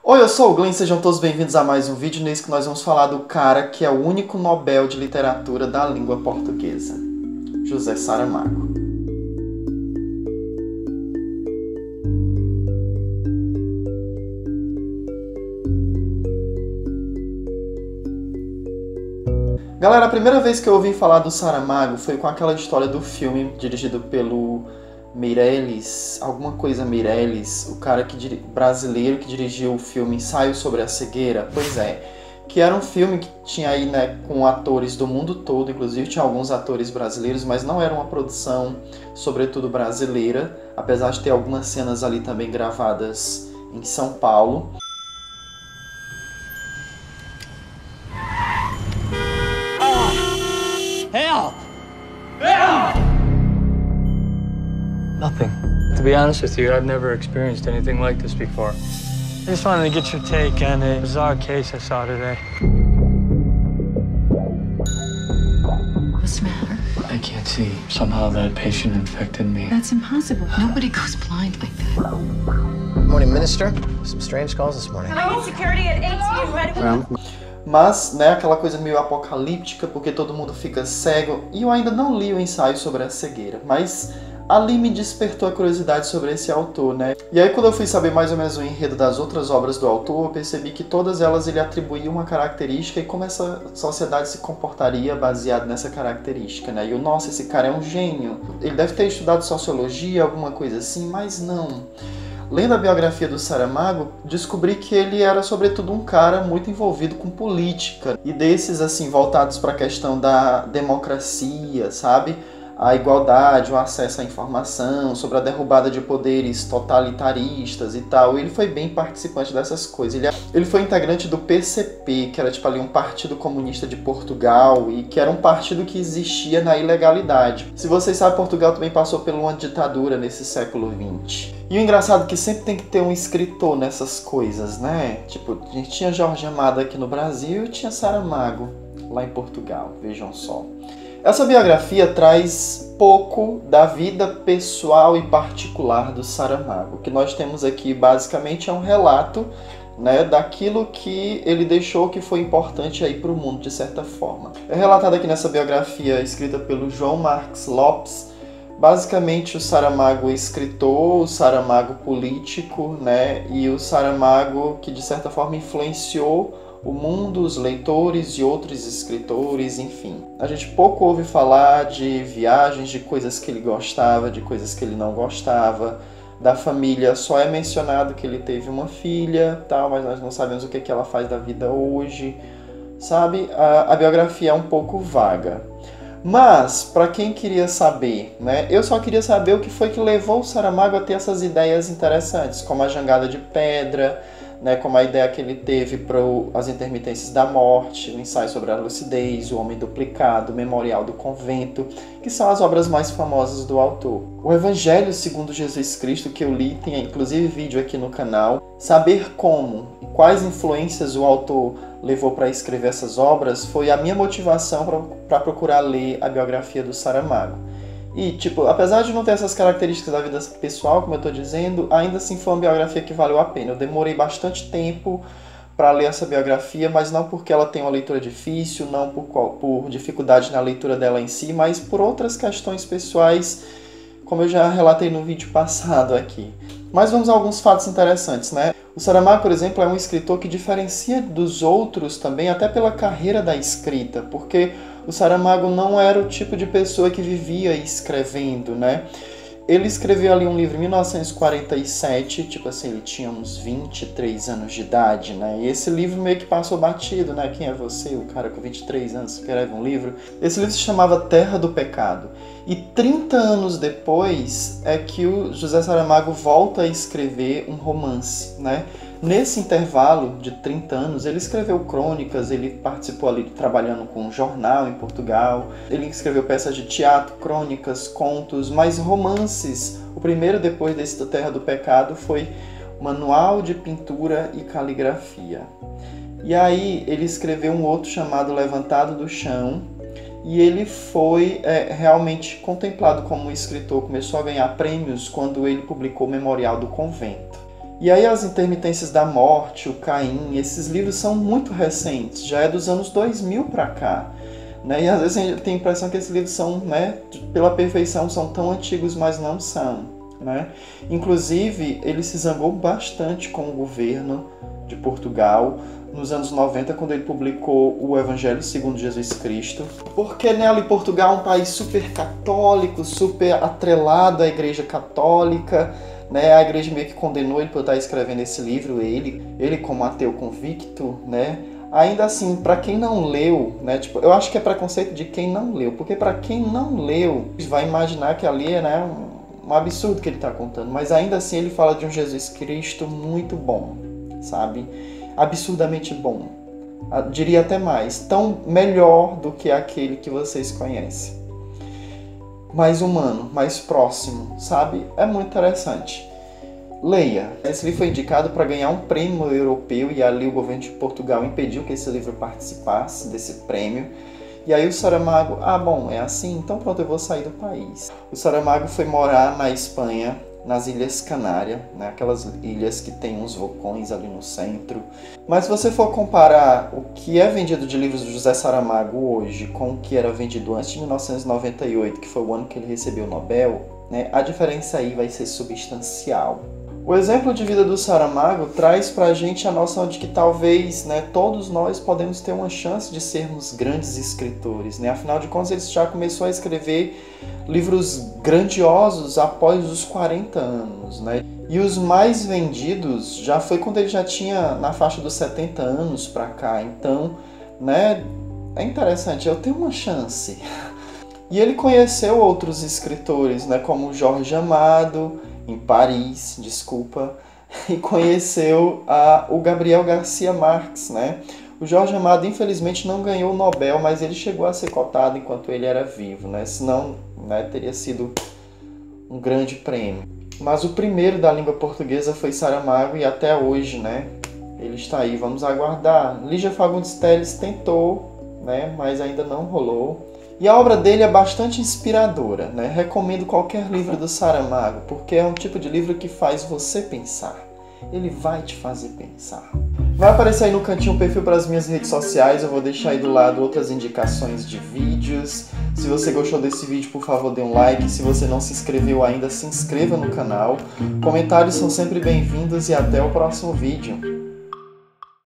Oi, eu sou o Glenn, sejam todos bem-vindos a mais um vídeo nesse que nós vamos falar do cara que é o único Nobel de Literatura da língua portuguesa, José Saramago. Galera, a primeira vez que eu ouvi falar do Saramago foi com aquela história do filme dirigido pelo Meirelles, alguma coisa Meirelles, o cara brasileiro que dirigiu o filme Ensaio sobre a Cegueira. Pois é, que era um filme que tinha aí, né, com atores do mundo todo, inclusive tinha alguns atores brasileiros, mas não era uma produção sobretudo brasileira, apesar de ter algumas cenas ali também gravadas em São Paulo. Help! Help! Nothing. To be honest with you, I've never experienced anything like this before. I just wanted to get your take on a bizarre case I saw today. What's the matter? I can't see. Somehow that patient infected me. That's impossible. Nobody goes blind like that. Morning, Minister. Some strange calls this morning. I need security at 18 ready. Mas, né, aquela coisa meio apocalíptica, porque todo mundo fica cego. E eu ainda não li o Ensaio sobre a Cegueira, mas ali me despertou a curiosidade sobre esse autor, né? E aí, quando eu fui saber mais ou menos o enredo das outras obras do autor, eu percebi que todas elas ele atribuía uma característica e como essa sociedade se comportaria baseado nessa característica, né? E eu, nossa, esse cara é um gênio. Ele deve ter estudado sociologia, alguma coisa assim, mas não. Lendo a biografia do Saramago, descobri que ele era, sobretudo, um cara muito envolvido com política. E desses, assim, voltados para a questão da democracia, sabe? A igualdade, o acesso à informação, sobre a derrubada de poderes totalitaristas e tal. Ele foi bem participante dessas coisas. Ele foi integrante do PCP, que era tipo ali um partido comunista de Portugal e que era um partido que existia na ilegalidade. Se vocês sabem, Portugal também passou por uma ditadura nesse século XX. E o engraçado é que sempre tem que ter um escritor nessas coisas, né? Tipo, a gente tinha Jorge Amado aqui no Brasil e tinha Saramago lá em Portugal, vejam só. Essa biografia traz pouco da vida pessoal e particular do Saramago. O que nós temos aqui basicamente é um relato, né, daquilo que ele deixou que foi importante aí para o mundo de certa forma. É relatado aqui nessa biografia escrita pelo João Marques Lopes, basicamente o Saramago escritor, o Saramago político, né, e o Saramago que de certa forma influenciou o mundo, os leitores e outros escritores, enfim. A gente pouco ouve falar de viagens, de coisas que ele gostava, de coisas que ele não gostava. Da família só é mencionado que ele teve uma filha, tal, mas nós não sabemos o que ela faz da vida hoje, sabe? A biografia é um pouco vaga. Mas, para quem queria saber, né? Eu só queria saber o que foi que levou o Saramago a ter essas ideias interessantes, como a Jangada de Pedra, né, como a ideia que ele teve para As Intermitências da Morte, o Ensaio sobre a Lucidez, O Homem Duplicado, o Memorial do Convento, que são as obras mais famosas do autor. O Evangelho segundo Jesus Cristo, que eu li, tem inclusive vídeo aqui no canal. Saber como e quais influências o autor levou para escrever essas obras foi a minha motivação para procurar ler a biografia do Saramago. E, tipo, apesar de não ter essas características da vida pessoal, como eu estou dizendo, ainda assim foi uma biografia que valeu a pena. Eu demorei bastante tempo para ler essa biografia, mas não porque ela tem uma leitura difícil, não por dificuldade na leitura dela em si, mas por outras questões pessoais, como eu já relatei no vídeo passado aqui. Mas vamos a alguns fatos interessantes, né? O Saramago, por exemplo, é um escritor que diferencia dos outros também, até pela carreira da escrita, porque o Saramago não era o tipo de pessoa que vivia escrevendo, né? Ele escreveu ali um livro em 1947, tipo assim, ele tinha uns 23 anos de idade, né? E esse livro meio que passou batido, né? Quem é você, o cara com 23 anos escreve um livro? Esse livro se chamava Terra do Pecado. E 30 anos depois é que o José Saramago volta a escrever um romance, né? Nesse intervalo de 30 anos, ele escreveu crônicas, ele participou ali trabalhando com um jornal em Portugal, ele escreveu peças de teatro, crônicas, contos, mas romances. O primeiro depois desse Terra do Pecado foi Manual de Pintura e Caligrafia. E aí ele escreveu um outro chamado Levantado do Chão, e ele foi realmente contemplado como um escritor, começou a ganhar prêmios quando ele publicou o Memorial do Convento. E aí as Intermitências da Morte, o Caim, esses livros são muito recentes, já é dos anos 2000 para cá. Né? E às vezes a gente tem a impressão que esses livros são, né, pela perfeição, são tão antigos, mas não são. Né? Inclusive, ele se zangou bastante com o governo de Portugal nos anos 90, quando ele publicou o Evangelho segundo Jesus Cristo. Porque, né, ali Portugal é um país super católico, super atrelado à Igreja Católica. Né? A igreja meio que condenou ele por estar escrevendo esse livro, ele como ateu convicto, né? Ainda assim, para quem não leu, né? Tipo, eu acho que é preconceito de quem não leu, porque para quem não leu, vai imaginar que ali é, né, um absurdo que ele está contando, mas ainda assim ele fala de um Jesus Cristo muito bom, sabe? Absurdamente bom. Diria até mais, tão melhor do que aquele que vocês conhecem. Mais humano, mais próximo, sabe? É muito interessante. Leia. Esse livro foi indicado para ganhar um prêmio europeu e ali o governo de Portugal impediu que esse livro participasse desse prêmio. E aí o Saramago, bom, é assim, então pronto, eu vou sair do país. O Saramago foi morar na Espanha, nas Ilhas Canárias, né? Aquelas ilhas que tem uns vulcões ali no centro. Mas se você for comparar o que é vendido de livros do José Saramago hoje com o que era vendido antes de 1998, que foi o ano que ele recebeu o Nobel, né? A diferença aí vai ser substancial. O exemplo de vida do Saramago traz pra gente a noção de que talvez, né, todos nós podemos ter uma chance de sermos grandes escritores, né? Afinal de contas, ele já começou a escrever livros grandiosos após os 40 anos, né? E os mais vendidos já foi quando ele já tinha na faixa dos 70 anos pra cá. Então, né, é interessante, eu tenho uma chance. E ele conheceu outros escritores, né, como Jorge Amado, em Paris, e conheceu o Gabriel Garcia Marques, né? O Jorge Amado, infelizmente, não ganhou o Nobel, mas ele chegou a ser cotado enquanto ele era vivo, né? Senão, né, teria sido um grande prêmio. Mas o primeiro da língua portuguesa foi Saramago e até hoje, né, ele está aí, vamos aguardar. Lígia Fagundes Telles tentou, né, mas ainda não rolou. E a obra dele é bastante inspiradora, né? Recomendo qualquer livro do Saramago, porque é um tipo de livro que faz você pensar. Ele vai te fazer pensar. Vai aparecer aí no cantinho o perfil para as minhas redes sociais, eu vou deixar aí do lado outras indicações de vídeos. Se você gostou desse vídeo, por favor, dê um like. Se você não se inscreveu ainda, se inscreva no canal. Comentários são sempre bem-vindos e até o próximo vídeo.